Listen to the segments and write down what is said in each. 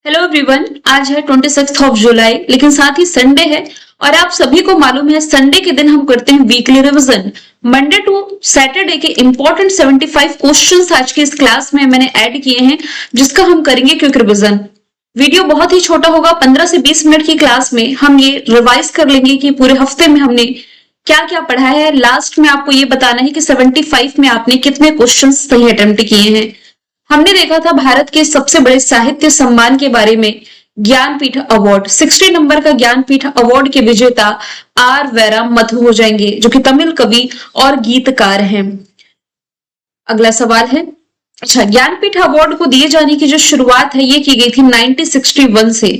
Hello everyone. आज है 26 of July, लेकिन साथ ही संडे है और आप सभी को मालूम है संडे के दिन हम करते हैं weekly revision. Monday to Saturday के इंपॉर्टेंट 75 क्वेश्चंस आज की इस क्लास में मैंने ऐड किए हैं, जिसका हम करेंगे क्विक रिवीजन। वीडियो बहुत ही छोटा होगा, 15 से 20 मिनट की क्लास में हम ये रिवाइज कर लेंगे कि पूरे हफ्ते में हमने क्या क्या पढ़ा है। लास्ट में आपको ये बताना है कि 75 में आपने कितने क्वेश्चन सही अटेम्प्ट किए हैं। हमने देखा था भारत के सबसे बड़े साहित्य सम्मान के बारे में, ज्ञानपीठ अवार्ड। 60 नंबर का ज्ञानपीठ अवार्ड के विजेता आर वेरा मथु हो जाएंगे, जो कि तमिल कवि और गीतकार हैं। अगला सवाल है, अच्छा, ज्ञानपीठ अवार्ड को दिए जाने की जो शुरुआत है ये की गई थी 1961 से।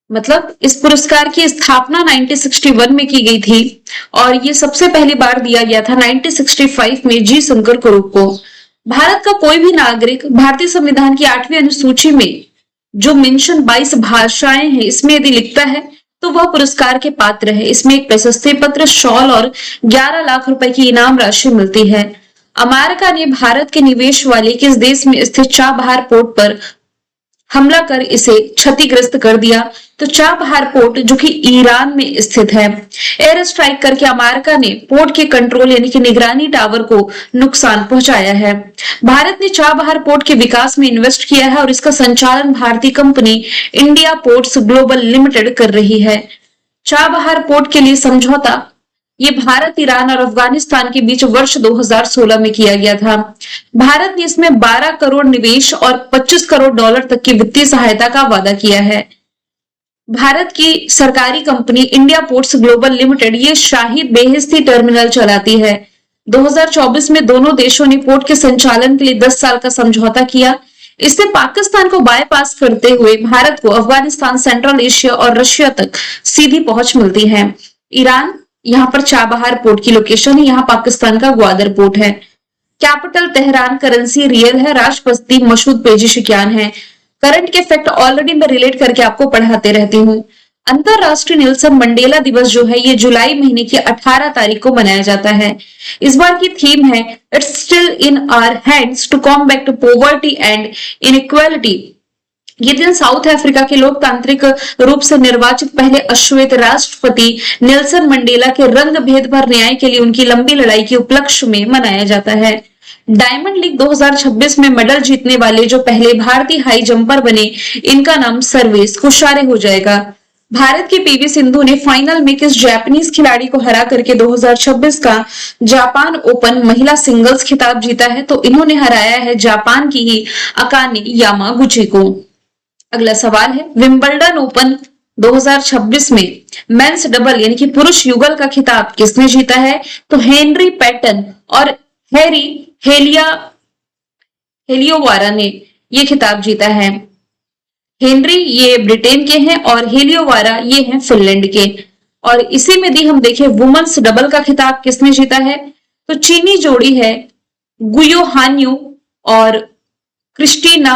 मतलब इस पुरस्कार की स्थापना 1961 में की गई थी और ये सबसे पहली बार दिया गया था 1965 में जी शंकर कुरुप को। भारत का कोई भी नागरिक भारतीय संविधान की 8वीं अनुसूची में जो मेंशन 22 भाषाएं हैं इसमें यदि लिखता है तो वह पुरस्कार के पात्र है। इसमें एक प्रशस्ति पत्र, शॉल और 11 लाख रुपए की इनाम राशि मिलती है। अमेरिका ने भारत के निवेश वाले किस देश में स्थित चाबहार पोर्ट पर हमला कर इसे क्षतिग्रस्त कर दिया? तो चाबहार पोर्ट जो कि ईरान में स्थित है। एयर स्ट्राइक करके अमेरिका ने पोर्ट के कंट्रोल यानी कि निगरानी टावर को नुकसान पहुंचाया है। भारत ने चाबहार पोर्ट के विकास में इन्वेस्ट किया है और इसका संचालन भारतीय company India ports global limited कर रही है। चाबहार पोर्ट के लिए समझौता ये भारत, ईरान और अफगानिस्तान के बीच वर्ष 2016 में किया गया था। भारत ने इसमें 12 करोड़ निवेश और 25 करोड़ डॉलर तक की वित्तीय सहायता का वादा किया है। भारत की सरकारी company India ports global limited ये शाहिद बेहिस्ती टर्मिनल चलाती है। 2024 में दोनों देशों ने पोर्ट के संचालन के लिए 10 साल का समझौता किया। इससे पाकिस्तान को बाईपास करते हुए भारत को अफगानिस्तान, सेंट्रल एशिया और रशिया तक सीधी पहुंच मिलती है। ईरान, यहाँ पर चाबहार पोर्ट की लोकेशन है, यहाँ पाकिस्तान का ग्वादर पोर्ट है। कैपिटल तेहरान, करेंसी रियल है, राष्ट्रपति मसूद पेजिशकियान है। करंट के फैक्ट ऑलरेडी मैं रिलेट करके आपको पढ़ाते रहती हूँ। अंतरराष्ट्रीय नेल्सन मंडेला दिवस जो है ये जुलाई महीने की 18 तारीख को मनाया जाता है। इस बार की थीम है it's still in our hands to combat poverty and inequality. ये दिन साउथ अफ्रीका के लोकतांत्रिक रूप से निर्वाचित पहले अश्वेत राष्ट्रपति नेल्सन मंडेला के रंग भेद भर न्याय के लिए उनकी लंबी लड़ाई के उपलक्ष्य में मनाया जाता है। डायमंड लीग 2026 में मेडल जीतने वाले जो पहले भारतीय हाई जंपर बने, इनका नाम सर्वेश कुशारे हो जाएगा। भारत की पीवी सिंधु ने फाइनल में किस जापानीज खिलाड़ी को हरा करके 2026 का जापान ओपन महिला सिंगल्स खिताब जीता है? तो इन्होंने हराया है जापान की ही अकाने यामागुची को। अगला सवाल है, विंबलडन ओपन 2026 में मेंस डबल यानी कि पुरुष युगल का खिताब किसने जीता है? तो हेनरी पैटन और हेलियोवारा ने ये खिताब जीता है। हेनरी ये ब्रिटेन के हैं और हेलियोवारा ये हैं फिनलैंड के। और इसी में दी हम देखें वुमेन्स डबल का खिताब किसने जीता है? तो चीनी जोड़ी है गुयो हान्यू और क्रिस्टीना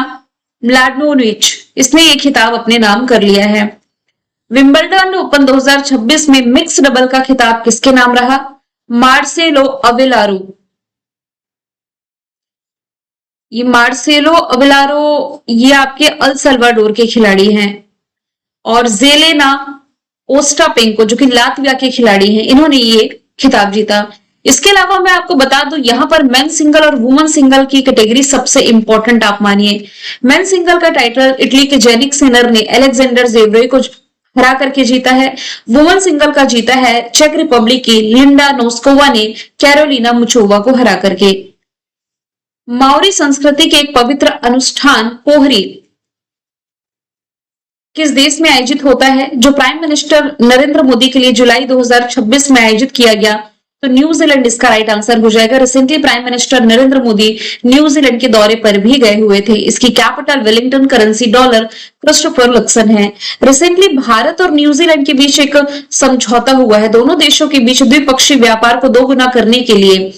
म्लाडनोविच, इसने ये खिताब अपने नाम कर लिया है। विंबलडन ओपन 2026 में मिक्स डबल का खिताब किसके नाम रहा? मार्सेलो अवेलारो। ये मार्सेलो अवेलारो ये आपके अल सल्वाडोर के खिलाड़ी हैं। और जेलेना ओस्टापेंको जो कि लातविया के खिलाड़ी हैं, इन्होंने ये खिताब जीता। इसके अलावा मैं आपको बता दूं यहाँ पर मेन सिंगल और वुमेन सिंगल की कैटेगरी सबसे इंपॉर्टेंट आप मानिए। मेन सिंगल का टाइटल इटली के जेनिक सिनर ने अलेक्जेंडर जेवरे को हरा करके जीता है। वुमेन सिंगल का जीता है चेक रिपब्लिक की लिंडा नोस्कोवा ने कैरोलिना मुचोवा को हरा करके। माओरी संस्कृति के एक पवित्र अनुष्ठान पोहरी किस देश में आयोजित होता है? जो प्राइम मिनिस्टर नरेंद्र मोदी के लिए जुलाई 2026 में आयोजित किया गया, तो न्यूजीलैंड इसका राइट आंसर हो जाएगा। Recently prime minister Narendra Modi New Zealand के दौरे पर भी गए हुए थे। इसकी capital Wellington, currency dollar, Christopher Luxon है। रिसेंटली भारत और न्यूजीलैंड के बीच एक समझौता हुआ है। दोनों देशों के बीच द्विपक्षीय व्यापार को दोगुना करने के लिए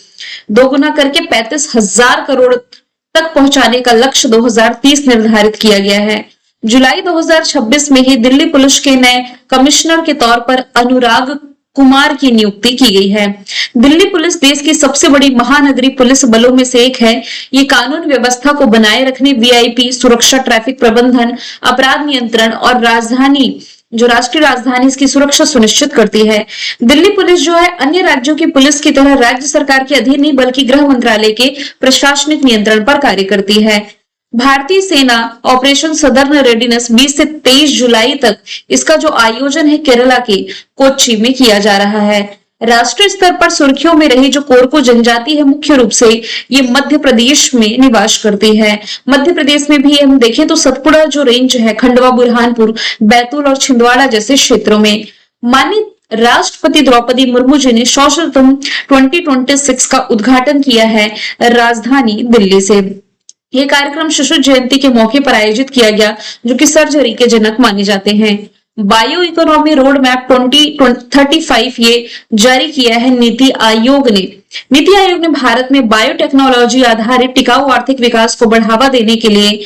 दोगुना करके 35,000 करोड़ तक पहुंचाने का लक्ष्य 2030 निर्धारित किया गया है। जुलाई 2026 में ही दिल्ली पुलिस के नए कमिश्नर के तौर पर अनुराग कुमार की नियुक्ति की गई है। दिल्ली पुलिस देश की सबसे बड़ी महानगरीय पुलिस बलों में से एक है। ये कानून व्यवस्था को बनाए रखने, वीआईपी सुरक्षा, ट्रैफिक प्रबंधन, अपराध नियंत्रण और राजधानी जो राष्ट्रीय राजधानी इसकी सुरक्षा सुनिश्चित करती है। दिल्ली पुलिस जो है अन्य राज्यों की पुलिस की तरह राज्य सरकार के अधीन नहीं बल्कि गृह मंत्रालय के प्रशासनिक नियंत्रण पर कार्य करती है। भारतीय सेना ऑपरेशन सदर्न रेडिनेस 20 से 23 जुलाई तक इसका जो आयोजन है केरला के कोच्चि में किया जा रहा है। राष्ट्रीय स्तर पर सुर्खियों में रही जो कोरकू जनजाति है, मुख्य रूप से ये मध्य प्रदेश में निवास करती है। मध्य प्रदेश में भी हम देखें तो सतपुड़ा जो रेंज है, खंडवा, बुरहानपुर, बैतूल और छिंदवाड़ा जैसे क्षेत्रों में। माननीय राष्ट्रपति द्रौपदी मुर्मू जी ने सौशतम 2026 का उद्घाटन किया है राजधानी दिल्ली से। यह कार्यक्रम शिशु जयंती के मौके पर आयोजित किया गया, जो कि सर्जरी के जनक माने जाते हैं। बायो इकोनॉमी रोड मैप 2035 ये जारी किया है नीति आयोग ने। नीति आयोग ने भारत में बायोटेक्नोलॉजी आधारित टिकाऊ आर्थिक विकास को बढ़ावा देने के लिए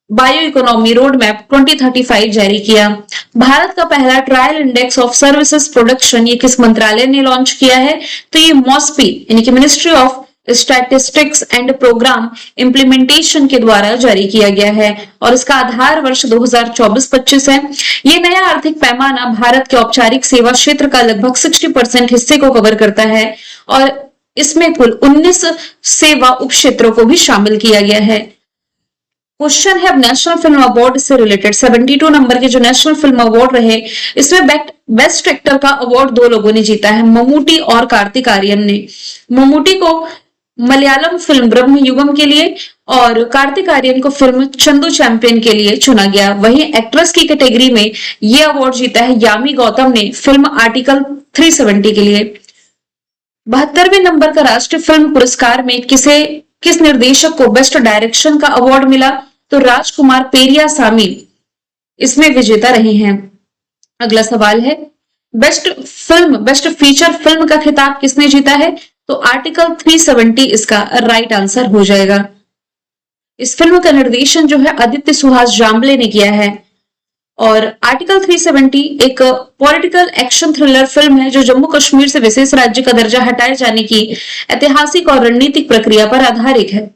बायो इकोनॉमी रोड मैप 2035 जारी किया। भारत का पहला trial index of services production ये किस मंत्रालय ने लॉन्च किया है? तो ये मॉस्पी यानी कि ministry of statistics and programme implementation के द्वारा जारी किया गया है और इसका आधार वर्ष 2024-25 है। ये नया आर्थिक पैमाना भारत के औपचारिक सेवा क्षेत्र का लगभग 60% हिस्से को कवर करता है और इसमें कुल 19 सेवा उप क्षेत्रों को भी शामिल किया गया है। क्वेश्चन है अब नेशनल फिल्म अवार्ड से रिलेटेड। 72 नंबर के जो नेशनल फिल्म अवार्ड रहे, इसमें बेस्ट एक्टर का अवार्ड दो लोगों ने जीता है, ममूटी और कार्तिक आर्यन ने। ममूटी को मलयालम फिल्म ब्रह्म युगम के लिए और कार्तिक आर्यन को फिल्म चंदू चैंपियन के लिए चुना गया। वहीं एक्ट्रेस की कैटेगरी में ये अवार्ड जीता है यामी गौतम ने फिल्म आर्टिकल 370 के लिए। 72वें नंबर का राष्ट्रीय फिल्म पुरस्कार में किस निर्देशक को बेस्ट डायरेक्शन का अवार्ड मिला? तो राजकुमार पेरिया सामी इसमें विजेता रहे हैं। अगला सवाल है बेस्ट फीचर फिल्म का खिताब किसने जीता है? तो आर्टिकल 370 इसका राइट आंसर हो जाएगा। इस फिल्म का निर्देशन जो है आदित्य सुहास जाम्बले ने किया है और आर्टिकल 370 एक पॉलिटिकल एक्शन थ्रिलर फिल्म है जो जम्मू कश्मीर से विशेष राज्य का दर्जा हटाए जाने की ऐतिहासिक और रणनीतिक प्रक्रिया पर आधारित है।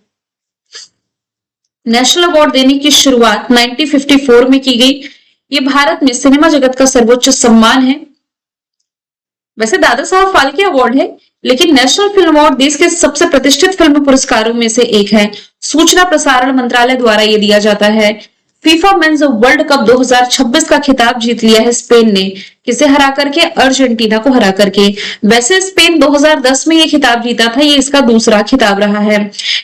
नेशनल अवार्ड देने की शुरुआत 1954 में की गई। ये भारत में सिनेमा जगत का सर्वोच्च सम्मान है। वैसे दादा साहब फाल्के अवार्ड है, लेकिन नेशनल फिल्म अवार्ड देश के सबसे प्रतिष्ठित फिल्म पुरस्कारों में से एक है। सूचना प्रसारण मंत्रालय द्वारा ये दिया जाता है। फीफा मेंस वर्ल्ड कप 2026 का खिताब जीत लिया है स्पेन ने। किसे हरा करके? अर्जेंटीना को हरा करके। वैसे स्पेन 2010 में ये खिताब जीता था, ये इसका दूसरा खिताब रहा है।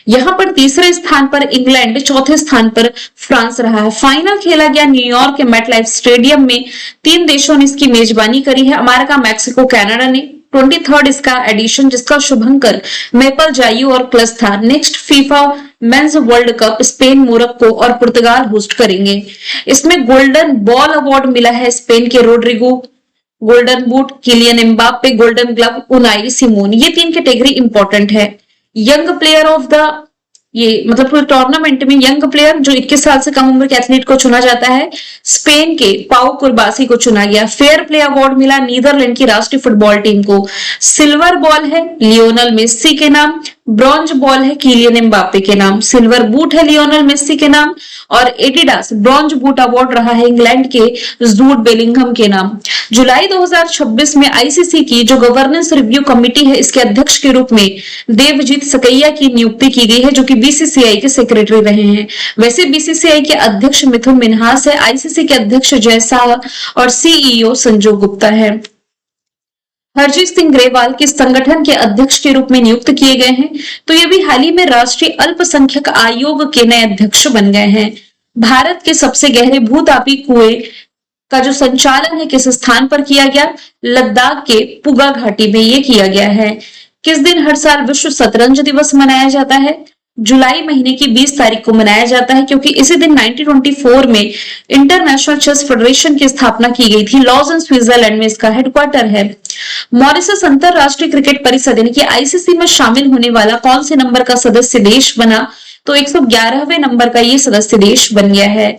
यहाँ पर तीसरे स्थान पर इंग्लैंड, चौथे स्थान पर फ्रांस रहा है। फाइनल खेला गया न्यूयॉर्क के मेटलाइफ स्टेडियम में। 3 देशों ने इसकी मेजबानी करी है, अमेरिका, मैक्सिको, कनाडा ने। 23rd इसका एडिशन जिसका शुभंकर मेपल जायू और क्लस था। Next FIFA mains world cup Spain, Morocco और पुर्तगाल होस्ट करेंगे। इसमें गोल्डन बॉल अवार्ड मिला है स्पेन के Rodrigo, golden boot Kylian Mbappe, golden glove Unai Simon. ये 3 कैटेगरी इंपॉर्टेंट है। यंग प्लेयर ऑफ द मतलब पूरे टूर्नामेंट में यंग प्लेयर जो 21 साल से कम उम्र के एथलीट को चुना जाता है, स्पेन के पाउ कुर्बासी को चुना गया। फेयर प्ले अवार्ड मिला नीदरलैंड की राष्ट्रीय फुटबॉल टीम को। सिल्वर बॉल है लियोनल मेस्सी के नाम, ब्रॉन्ज बॉल है किलियन एम्बाप्पे के नाम, सिल्वर बूट है लियोनल मेस्सी के नाम और एडिडास ब्रॉन्ज बूट अवार्ड रहा है इंग्लैंड के जूड बेलिंघम के नाम। जुलाई 2026 में आईसीसी की जो गवर्नेंस रिव्यू कमेटी है, इसके अध्यक्ष के रूप में देवजीत सकैया की नियुक्ति की गई है, जो कि बीसीसीआई के सेक्रेटरी रहे हैं। वैसे बीसीसीआई के अध्यक्ष मिथुन मिन्हास है, आईसीसी के अध्यक्ष जय शाह और सीईओ संजू गुप्ता है। हरजीत सिंह ग्रेवाल किस संगठन के अध्यक्ष के रूप में नियुक्त किए गए हैं? तो ये भी हाल ही में राष्ट्रीय अल्पसंख्यक आयोग के नए अध्यक्ष बन गए हैं। भारत के सबसे गहरे भूतापी कुएं का जो संचालन है किस स्थान पर किया गया? लद्दाख के पुगा घाटी में ये किया गया है। किस दिन हर साल विश्व शतरंज दिवस मनाया जाता है? जुलाई महीने की 20 तारीख को मनाया जाता है, क्योंकि इसी दिन 1924 में इंटरनेशनल चेस फेडरेशन की स्थापना की गई थी। लॉज़न स्विट्जरलैंड में इसका हेडक्वार्टर है। मॉरिशस अंतरराष्ट्रीय क्रिकेट परिषद यानी कि आईसीसी में शामिल होने वाला कौन से नंबर का सदस्य देश बना? तो 111वें नंबर का ये सदस्य देश बन गया है।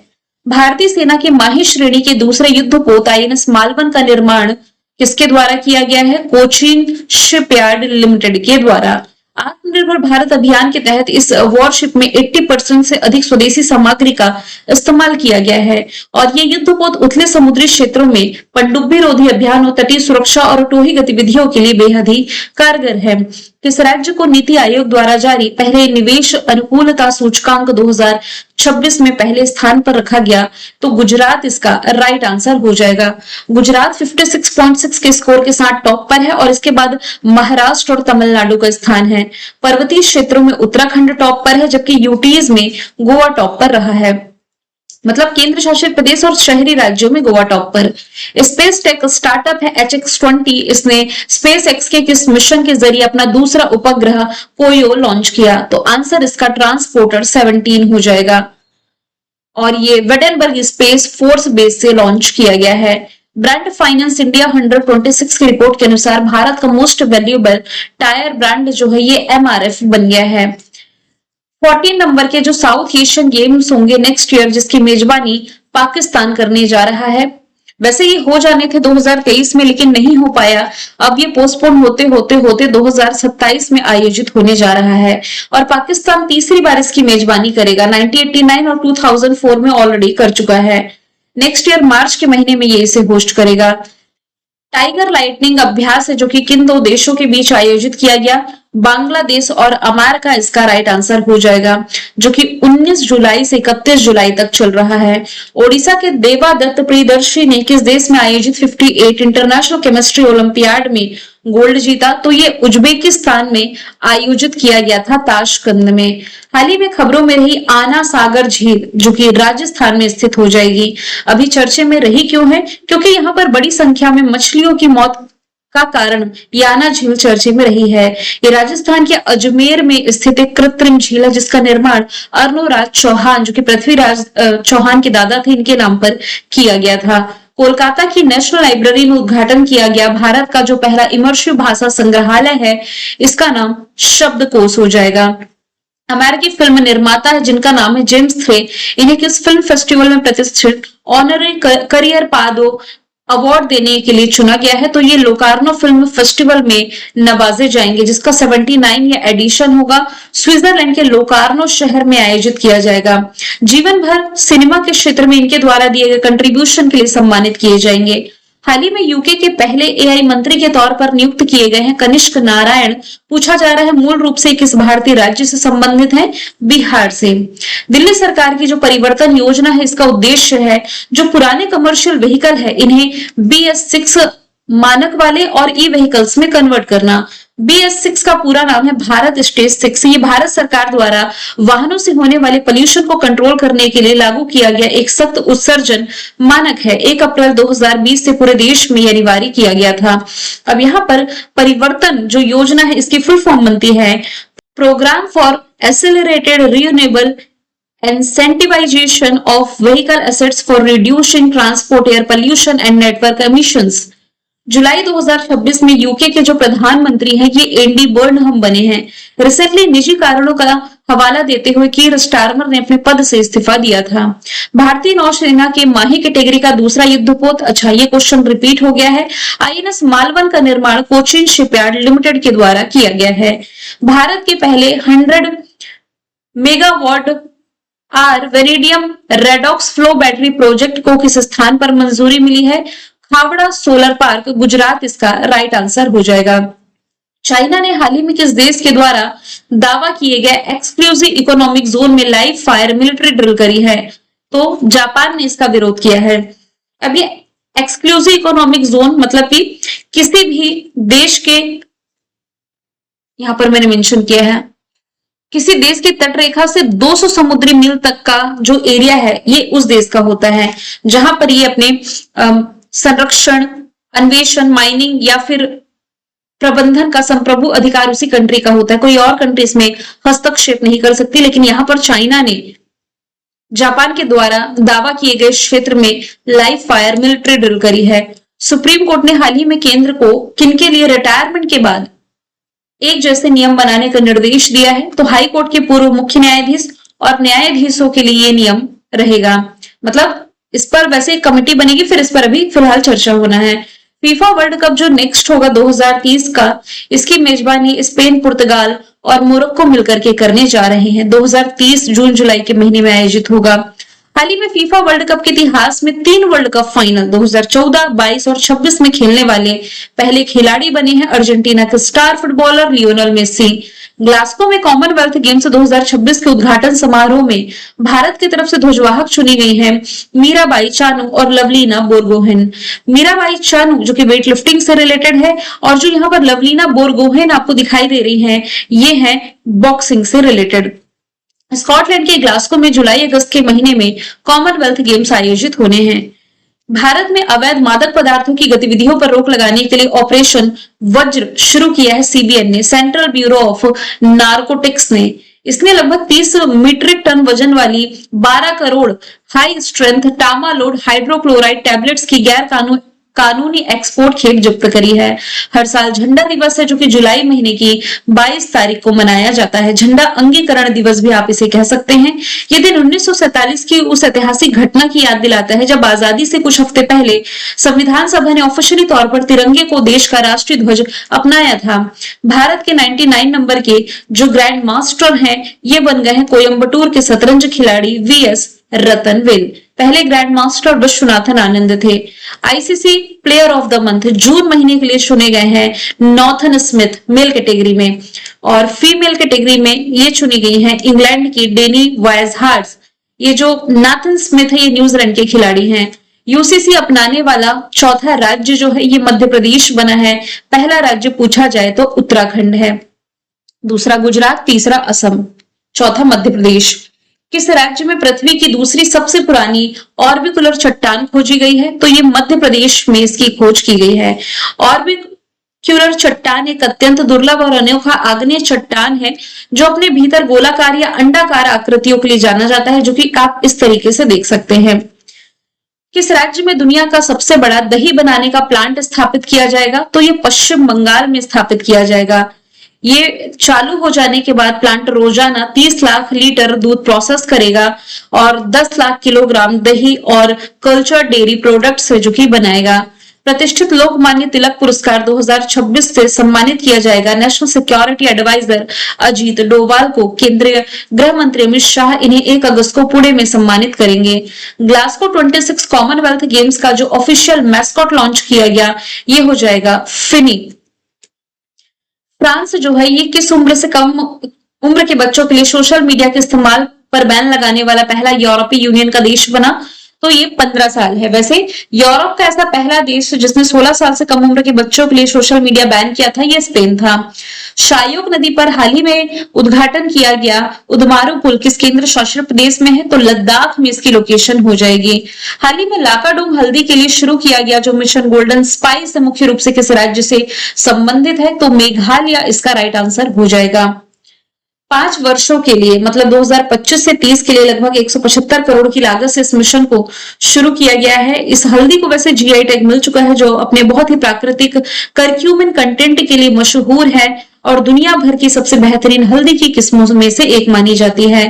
भारतीय सेना की माही श्रेणी के दूसरे युद्धपोत आईएनएस मालवन का निर्माण किसके द्वारा किया गया है? कोचीन शिपयार्ड लिमिटेड के द्वारा। आत्मनिर्भर भारत अभियान के तहत इस वॉरशिप में 80% से अधिक स्वदेशी सामग्री का इस्तेमाल किया गया है और ये युद्धपोत उथले समुद्री क्षेत्रों में पनडुब्बी रोधी अभियान और तटीय सुरक्षा और टोही गतिविधियों के लिए बेहद ही कारगर है। किस राज्य को नीति आयोग द्वारा जारी पहले निवेश अनुकूलता सूचकांक 2026 में पहले स्थान पर रखा गया? तो गुजरात इसका राइट आंसर हो जाएगा। गुजरात 56.6 के स्कोर के साथ टॉप पर है और इसके बाद महाराष्ट्र और तमिलनाडु का स्थान है। पर्वतीय क्षेत्रों में उत्तराखंड टॉप पर है जबकि यूटीज में गोवा टॉप पर रहा है। मतलब केंद्र शासित प्रदेश और शहरी राज्यों में गोवा टॉप पर। स्पेस टेक स्टार्टअप है HX20। इसने स्पेस एक्स के किस मिशन के जरिए अपना दूसरा उपग्रह कोयो लॉन्च किया? तो आंसर इसका ट्रांसपोर्टर 17 हो जाएगा और ये वेडेनबर्ग स्पेस फोर्स बेस से लॉन्च किया गया है। ब्रांड फाइनेंस इंडिया 126 की रिपोर्ट के अनुसार भारत का मोस्ट वैल्यूएबल टायर ब्रांड जो है ये MRF बन गया है। 14 नंबर के जो साउथ एशियन गेम्स होंगे नेक्स्ट ईयर जिसकी मेजबानी पाकिस्तान करने जा रहा है। वैसे ये हो जाने थे 2023 में लेकिन नहीं हो पाया। अब ये पोस्टपोन होते 2027 में आयोजित होने जा रहा है और पाकिस्तान तीसरी बार इसकी मेजबानी करेगा। 1989 और 2004 में ऑलरेडी कर चुका है। नेक्स्ट ईयर मार्च के महीने में ये इसे होस्ट करेगा। टाइगर लाइटनिंग अभ्यास है जो कि किन दो देशों के बीच आयोजित किया गया? बांग्लादेश और अमेरिका इसका राइट आंसर हो जाएगा जो कि 19 जुलाई से 31 जुलाई तक चल रहा है। ओडिशा के देवादत्त प्रियदर्शी ने किस देश में आयोजित 58 इंटरनेशनल केमिस्ट्री ओलंपियाड में गोल्ड जीता? तो ये उज्बेकिस्तान में आयोजित किया गया था ताशकंद में। हाल ही में खबरों में रही आना सागर झील जो कि राजस्थान में स्थित हो जाएगी। अभी चर्चे में रही क्यों है? क्योंकि यहाँ पर बड़ी संख्या में मछलियों की मौत का कारण याना झील चर्चे में रही है। ये राजस्थान के अजमेर में स्थित एक कृत्रिम झील है जिसका निर्माण अर्नोराज चौहान जो कि पृथ्वीराज चौहान के दादा थे इनके नाम पर किया गया था। कोलकाता की नेशनल लाइब्रेरी में उद्घाटन किया गया भारत का जो पहला इमर्सिव भाषा संग्रहालय है इसका नाम शब्दकोश हो जाएगा। अमेरिकी फिल्म निर्माता है जिनका नाम है जेम्स थ्रे। इन्हें किस फिल्म फेस्टिवल में प्रतिष्ठित ऑनररी करियर पादो अवार्ड देने के लिए चुना गया है? तो ये लोकार्नो फिल्म फेस्टिवल में नवाजे जाएंगे जिसका 79 या एडिशन होगा। स्विट्जरलैंड के लोकार्नो शहर में आयोजित किया जाएगा। जीवन भर सिनेमा के क्षेत्र में इनके द्वारा दिए गए कंट्रीब्यूशन के लिए सम्मानित किए जाएंगे। हाल ही में यूके के पहले AI मंत्री के तौर पर नियुक्त किए गए हैं कनिष्क नारायण। पूछा जा रहा है मूल रूप से किस भारतीय राज्य से संबंधित है? बिहार से। दिल्ली सरकार की जो परिवर्तन योजना है इसका उद्देश्य है जो पुराने कमर्शियल व्हीकल है इन्हें BS6 मानक वाले और ई-व्हीकल्स में कन्वर्ट करना। BS6 का पूरा नाम है भारत स्टेज 6। ये भारत सरकार द्वारा वाहनों से होने वाले पोल्यूशन को कंट्रोल करने के लिए लागू किया गया एक सख्त उत्सर्जन मानक है। 1 अप्रैल 2020 से पूरे देश में यह अनिवार्य किया गया था। अब यहाँ पर परिवर्तन जो योजना है इसकी फुल फॉर्म बनती है programme for accelerated renewable incentivisation of vehicle assets for reducing transport air pollution and network emissions. जुलाई 2026 में यूके के जो प्रधानमंत्री हैं ये एंडी बर्नहम बने हैं। रिसेंटली निजी कारणों का हवाला देते हुए कीर स्टारमर ने अपने पद से इस्तीफा दिया था। भारतीय नौसेना के माही कैटेगरी का दूसरा युद्धपोत, अच्छा ये क्वेश्चन रिपीट हो गया है। INS मालवन का निर्माण कोचीन शिपयार्ड लिमिटेड के द्वारा किया गया है। भारत के पहले 100 megawatt vanadium redox flow battery project को किस स्थान पर मंजूरी मिली है? खावड़ा सोलर पार्क, गुजरात इसका राइट आंसर हो जाएगा। चाइना ने हाल ही में किस देश के द्वारा दावा किए गए एक्सक्लूसिव इकोनॉमिक जोन में लाइव फायर मिलिट्री ड्रिल करी है? तो जापान ने इसका विरोध किया है। अब ये एक्सक्लूसिव इकोनॉमिक जोन मतलब कि किसी भी देश के, यहां पर मैंने मेंशन किया है, किसी देश की तटरेखा से 200 समुद्री मील तक का जो एरिया है ये उस देश का होता है जहां पर ये अपने संरक्षण, अन्वेषण, माइनिंग या फिर प्रबंधन का संप्रभु अधिकार उसी कंट्री का होता है। कोई और कंट्री इसमें हस्तक्षेप नहीं कर सकती। लेकिन यहाँ पर चाइना ने जापान के द्वारा दावा किए गए क्षेत्र में लाइव फायर मिलिट्री ड्रिल करी है। सुप्रीम कोर्ट ने हाल ही में केंद्र को किनके लिए रिटायरमेंट के बाद एक जैसे नियम बनाने का निर्देश दिया है? तो हाई कोर्ट के पूर्व मुख्य न्यायाधीश और न्यायाधीशों के लिए ये नियम रहेगा। मतलब इस पर वैसे एक कमेटी बनेगी, फिर इस पर अभी फिलहाल चर्चा होना है। फीफा वर्ल्ड कप जो नेक्स्ट होगा 2030 का, इसकी मेजबानी स्पेन, पुर्तगाल और मोरक्को मिलकर के करने जा रहे हैं। 2030 जून जुलाई के महीने में आयोजित होगा। हाल ही में फीफा वर्ल्ड कप के इतिहास में 3 वर्ल्ड कप फाइनल 2014, 22 और 26 में खेलने वाले पहले खिलाड़ी बने हैं अर्जेंटीना के star footballer Lionel Messi. Glasgow में कॉमनवेल्थ गेम्स 2026 के उद्घाटन समारोह में भारत की तरफ से ध्वजवाहक चुनी गई हैं मीराबाई चानू और लवलीना बोरगोहेन। मीराबाई चानू जो कि वेट लिफ्टिंग से रिलेटेड है, और जो यहाँ पर लवलीना बोरगोहेन आपको दिखाई दे रही है, ये है बॉक्सिंग से रिलेटेड। स्कॉटलैंड के ग्लास्गो में जुलाई अगस्त के महीने में कॉमनवेल्थ गेम्स आयोजित होने हैं। भारत में अवैध मादक पदार्थों की गतिविधियों पर रोक लगाने के लिए ऑपरेशन वज्र शुरू किया है सीबीएन ने, सेंट्रल ब्यूरो ऑफ नारकोटिक्स ने। इसने लगभग 30 मीट्रिक टन वजन वाली 12 करोड़ हाई स्ट्रेंथ टामालोड हाइड्रोक्लोराइड टैबलेट्स की गैर कानूनी एक्सपोर्ट खेप जब्त करी है। हर साल झंडा दिवस है जो कि जुलाई महीने की 22 तारीख को मनाया जाता है। झंडा अंगीकरण दिवस भी आप इसे कह सकते हैं। ये दिन 1947 की उस ऐतिहासिक घटना की याद दिलाता है जब आजादी से कुछ हफ्ते पहले संविधान सभा ने ऑफिशियली तौर पर तिरंगे को देश का राष्ट्रीय ध्वज अपनाया था। भारत के 99 नंबर के जो ग्रैंड मास्टर हैं, ये बन गए हैं कोयम्बटूर के शतरंज खिलाड़ी वीएस रतनवेल। पहले ग्रैंड मास्टर विश्वनाथन आनंद थे। ICC player of the month जून महीने के लिए चुने गए हैं नॉथन स्मिथ मेल कैटेगरी में, और फीमेल कैटेगरी में ये चुनी गई हैं इंग्लैंड की डेनी वाइजहार्ट। ये जो नाथन स्मिथ है, ये न्यूजीलैंड के खिलाड़ी हैं। यूसीसी अपनाने वाला चौथा राज्य जो है ये मध्य प्रदेश बना है। पहला राज्य पूछा जाए तो उत्तराखंड है, दूसरा गुजरात, तीसरा असम, चौथा मध्य प्रदेश। किस राज्य में पृथ्वी की दूसरी सबसे पुरानी ऑर्बिकुलर चट्टान खोजी गई है? तो ये मध्य प्रदेश में इसकी खोज की गई है। ऑर्बिकुलर चट्टान एक अत्यंत दुर्लभ और अनोखा आग्नेय चट्टान है जो अपने भीतर गोलाकार या अंडाकार आकृतियों के लिए जाना जाता है, जो कि आप इस तरीके से देख सकते हैं। किस राज्य में दुनिया का सबसे बड़ा दही बनाने का प्लांट स्थापित किया जाएगा? तो ये पश्चिम बंगाल में स्थापित किया जाएगा। ये चालू हो जाने के बाद प्लांट रोजाना 30 लाख लीटर दूध प्रोसेस करेगा और 10 लाख किलोग्राम दही और कल्चर डेयरी प्रोडक्ट्स जो कि बनाएगा। प्रतिष्ठित लोकमान्य तिलक पुरस्कार 2026 से सम्मानित किया जाएगा national security adviser Ajit Doval को। केंद्रीय गृह मंत्री अमित शाह इन्हें 1 अगस्त को पुणे में सम्मानित करेंगे। ग्लास्गो 26 कॉमनवेल्थ गेम्स का जो ऑफिशियल मैस्कॉट लॉन्च किया गया, ये हो जाएगा फिनी। फ्रांस जो है ये किस उम्र से कम उम्र के बच्चों के लिए सोशल मीडिया के इस्तेमाल पर बैन लगाने वाला पहला यूरोपीय यूनियन का देश बना? तो ये 15 साल है। वैसे यूरोप का ऐसा पहला देश जिसने 16 साल से कम उम्र के बच्चों के लिए सोशल मीडिया बैन किया था, ये स्पेन था। शायोग नदी पर हाल ही में उद्घाटन किया गया उदमारू पुल किस केंद्र शासित प्रदेश में है? तो लद्दाख में इसकी लोकेशन हो जाएगी। हाल ही में लाकाडोंग हल्दी के लिए शुरू किया गया जो मिशन गोल्डन स्पाइस मुख्य रूप से किस राज्य से संबंधित है? तो मेघालय इसका राइट आंसर हो जाएगा। 5 वर्षों के लिए मतलब 2025 से 30 के लिए लगभग 175 करोड़ की लागत से इस मिशन को शुरू किया गया है। इस हल्दी को वैसे जीआई टैग मिल चुका है जो अपने बहुत ही प्राकृतिक करक्यूमिन कंटेंट के लिए मशहूर है और दुनिया भर की सबसे बेहतरीन हल्दी की किस्मों में से एक मानी जाती है।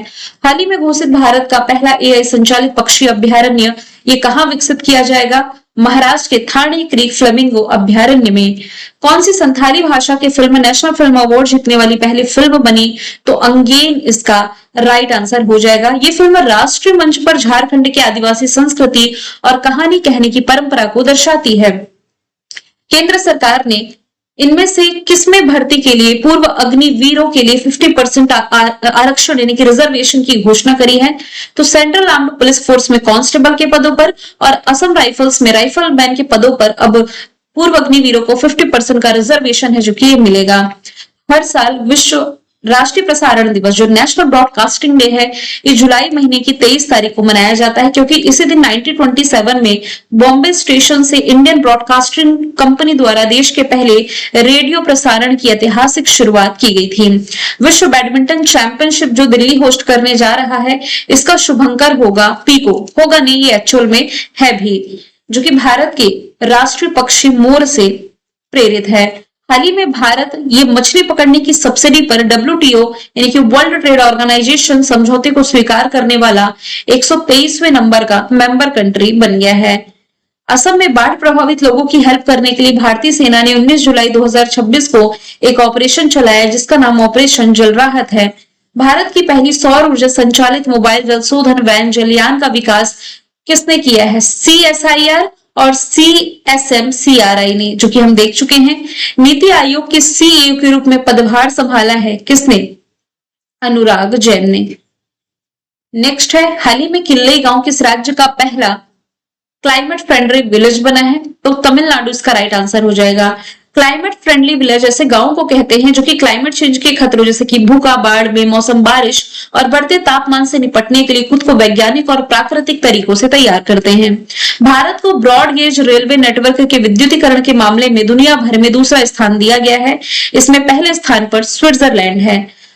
हाल ही में घोषित भारत का पहला एआई संचालित पक्षी अभ्यारण्य ये कहाँ विकसित किया जाएगा? महाराष्ट्र के थाने क्रीक फ्लेमिंगो अभ्यारण्य में। कौन सी संथाली भाषा की फिल्म नेशनल फिल्म अवार्ड जीतने वाली पहली फिल्म बनी? तो अंगेन इसका राइट आंसर हो जाएगा। ये फिल्म राष्ट्रीय मंच पर झारखंड के आदिवासी संस्कृति और कहानी कहने की परंपरा को दर्शाती है। केंद्र सरकार ने इनमें से किसमें भर्ती के लिए पूर्व अग्निवीरों के लिए 50% आरक्षण यानी कि रिजर्वेशन की घोषणा करी है? तो सेंट्रल आर्म्ड पुलिस फोर्स में कांस्टेबल के पदों पर और असम राइफल्स में राइफलमैन के पदों पर अब पूर्व अग्निवीरों को 50% का रिजर्वेशन है जो कि ये मिलेगा। हर साल विश्व राष्ट्रीय प्रसारण दिवस जो नेशनल ब्रॉडकास्टिंग डे है ये जुलाई महीने की 23 तारीख को मनाया जाता है क्योंकि इसी दिन 1927 में बॉम्बे स्टेशन से इंडियन ब्रॉडकास्टिंग कंपनी द्वारा देश के पहले रेडियो प्रसारण की ऐतिहासिक शुरुआत की गई थी। विश्व बैडमिंटन चैंपियनशिप जो दिल्ली होस्ट करने जा रहा है इसका शुभंकर होगा पीको, होगा नहीं ये एक्चुअल में है भी, जो कि भारत के राष्ट्रीय पक्षी मोर से प्रेरित है। हाल ही में भारत ये मछली पकड़ने की सब्सिडी पर WTO यानी कि वर्ल्ड ट्रेड ऑर्गेनाइजेशन समझौते को स्वीकार करने वाला 123वें नंबर का मेंबर कंट्री बन गया है। असम में बाढ़ प्रभावित लोगों की हेल्प करने के लिए भारतीय सेना ने 19 जुलाई 2026 को एक ऑपरेशन चलाया जिसका नाम ऑपरेशन जल राहत है। भारत की पहली सौर ऊर्जा संचालित मोबाइल जल शोधन वैन जलयान का विकास किसने किया है? CSIR और CSMCRI ने, जो कि हम देख चुके हैं। नीति आयोग के CEO के रूप में पदभार संभाला है किसने? अनुराग जैन ने। नेक्स्ट है, हाल ही में किल्लई गांव किस राज्य का पहला क्लाइमेट फ्रेंडली विलेज बना है? तो तमिलनाडु इसका राइट आंसर हो जाएगा। क्लाइमेट फ्रेंडली विलेज ऐसे गांवों को कहते हैं जो कि क्लाइमेट चेंज के खतरों जैसे कि भूखा, बाढ़, बेमौसम बारिश और बढ़ते तापमान से निपटने के लिए खुद को वैज्ञानिक और प्राकृतिक तरीकों से तैयार करते हैं। भारत को ब्रॉड गेज रेलवे नेटवर्क के विद्युतीकरण के मामले में दुनिया भर में दूसरा स्थान दिया गया है। इसमें पहले स्थान पर स्विट्जरलैंड है।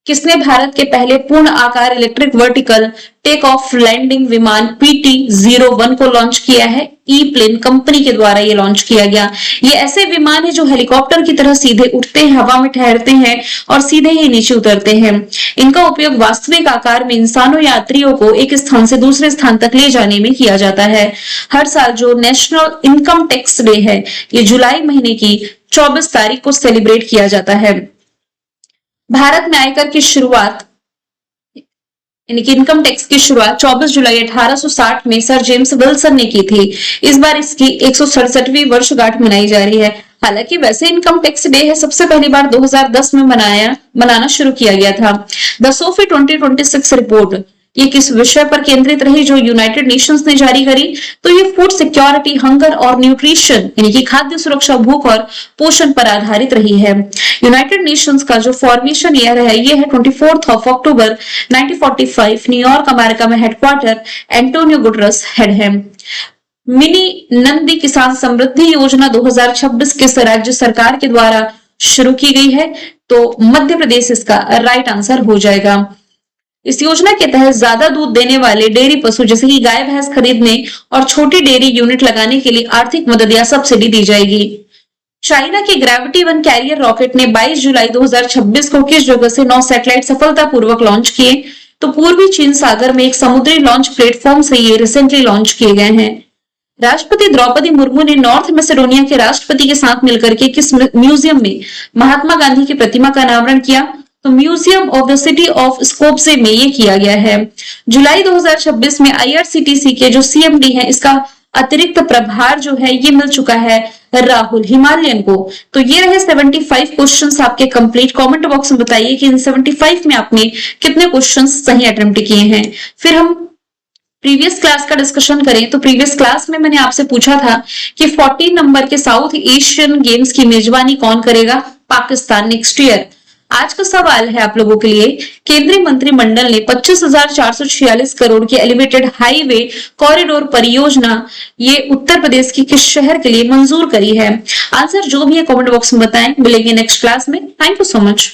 किसने भारत के पहले पूर्ण आकार electric vertical take off landing विमान PT-01 को लॉन्च किया है? ई-प्लेन कंपनी के द्वारा ये लॉन्च किया गया। ये ऐसे विमान है जो हेलीकॉप्टर की तरह सीधे उठते हैं, हवा में ठहरते हैं और सीधे ही नीचे उतरते हैं। इनका उपयोग वास्तविक आकार में इंसानों या यात्रियों को एक स्थान से दूसरे स्थान तक ले जाने में किया जाता है। हर साल जो नेशनल इनकम टैक्स डे है, ये जुलाई महीने की 24 तारीख को सेलिब्रेट किया जाता है। भारत में आयकर की शुरुआत यानी कि इनकम टैक्स की शुरुआत 24 जुलाई 1860 में सर जेम्स विल्सन ने की थी। इस बार इसकी 167वीं वर्षगांठ मनाई जा रही है। हालांकि वैसे इनकम टैक्स डे है सबसे पहली बार 2010 में मनाना शुरू किया गया था। द सोफी 2026 रिपोर्ट ये किस विषय पर केंद्रित रही जो यूनाइटेड नेशंस ने जारी करी? तो ये फूड सिक्योरिटी, हंगर और न्यूट्रिशन यानी कि खाद्य सुरक्षा, भूख और पोषण पर आधारित रही है। यूनाइटेड नेशंस का जो फॉर्मेशन ईयर है ये है 24 अक्टूबर 1945। न्यूयॉर्क अमेरिका में हेडक्वार्टर एंटोनियो गुटरस हेड है। मिनी नंदी किसान समृद्धि योजना 2026 किस राज्य सरकार के द्वारा शुरू की गई है? तो मध्य प्रदेश इसका राइट आंसर हो जाएगा। इस योजना के तहत ज्यादा दूध देने वाले डेयरी पशु जैसे कि गाय भैंस खरीदने और छोटी डेयरी यूनिट लगाने के लिए आर्थिक मदद या सब्सिडी दी जाएगी। चाइना के ग्रेविटी 1 कैरियर रॉकेट ने 22 जुलाई 2026 को किस जगह से 9 सैटेलाइट सफलतापूर्वक लॉन्च किए? तो पूर्वी चीन सागर में एक समुद्री लॉन्च प्लेटफॉर्म से ये रिसेंटली लॉन्च किए गए हैं। राष्ट्रपति द्रौपदी मुर्मू ने नॉर्थ मैसेडोनिया के राष्ट्रपति के साथ मिलकर के किस म्यूजियम में महात्मा गांधी की प्रतिमा का अनावरण किया? तो museum of the city of Skopje में ये किया गया है। जुलाई 2026 में IRCTC के जो CMD है इसका अतिरिक्त प्रभार जो है ये मिल चुका है राहुल हिमालयन को। तो ये रहे 75 क्वेश्चंस आपके कंप्लीट। कमेंट बॉक्स में बताइए कि इन 75 में आपने कितने क्वेश्चंस सही अटेम्प्ट किए हैं। फिर हम प्रीवियस क्लास का डिस्कशन करें तो प्रीवियस क्लास में मैंने आपसे पूछा था कि 14 नंबर के साउथ एशियन गेम्स की मेजबानी कौन करेगा? Pakistan next year. आज का सवाल है आप लोगों के लिए, केंद्रीय मंत्रिमंडल ने 25,446 करोड़ की एलिवेटेड हाईवे कॉरिडोर परियोजना ये उत्तर प्रदेश के किस शहर के लिए मंजूर करी है? आंसर जो भी है कमेंट बॉक्स में बताएं। मिलेंगे नेक्स्ट क्लास में। Thank you so much.